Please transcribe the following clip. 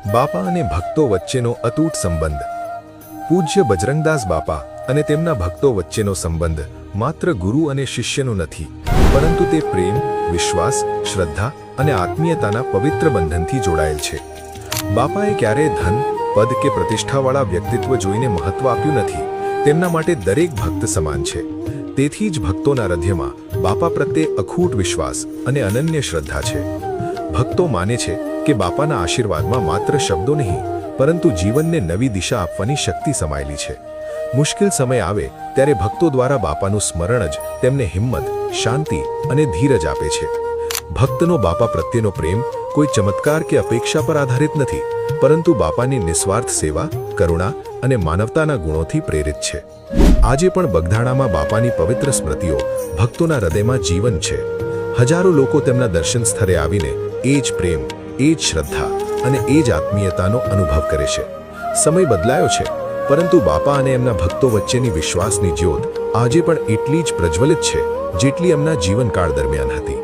બાપા અને ભક્તો વચ્ચેનો અતૂટ સંબંધ. પૂજ્ય બજરંગદાસ બાપા અને તેમના ભક્તો વચ્ચેનો સંબંધ માત્ર ગુરુ અને શિષ્યનો નથી, પરંતુ તે પ્રેમ, વિશ્વાસ, શ્રદ્ધા અને આત્મીયતાના પવિત્ર બંધનથી જોડાયેલ છે. બાપાએ ક્યારેય ધન, પદ કે પ્રતિષ્ઠાવાળા વ્યક્તિત્વ જોઈને મહત્વ આપ્યું નથી. તેમના માટે દરેક ભક્ત સમાન છે. તેથી જ ભક્તોના હૃદયમાં બાપા પ્રત્યે અખૂટ વિશ્વાસ અને અનન્ય શ્રદ્ધા છે. ભક્તો માને છે કે બાપાના આશીર્વાદમાં માત્ર શબ્દો નહીં, પરંતુ જીવનને નવી દિશા આપવાની શક્તિ સમાયેલી છે. મુશ્કેલ સમય આવે ત્યારે ભક્તો દ્વારા બાપાનું સ્મરણ જ તેમને હિંમત, શાંતિ અને ધીરજ આપે છે. ભક્તનો બાપા પ્રત્યેનો પ્રેમ કોઈ ચમત્કાર કે અપેક્ષા પર આધારિત નથી, પરંતુ બાપાની નિસ્વાર્થ સેવા, કરુણા અને માનવતાના ગુણોથી પ્રેરિત છે. આજે પણ બગદાણામાં બાપાની પવિત્ર સ્મૃતિઓ ભક્તોના હૃદયમાં જીવન છે. હજારો લોકો તેમના દર્શન સ્થળે આવીને એ જ પ્રેમ, એ જ શ્રદ્ધા અને એ જ આત્મીયતાનો અનુભવ કરે છે. સમય બદલાયો છે, પરંતુ બાપા અને એમના ભક્તો વચ્ચેની વિશ્વાસની જ્યોત આજે પણ એટલી જ પ્રજ્વલિત છે જેટલી એમના જીવનકાળ દરમિયાન હતી.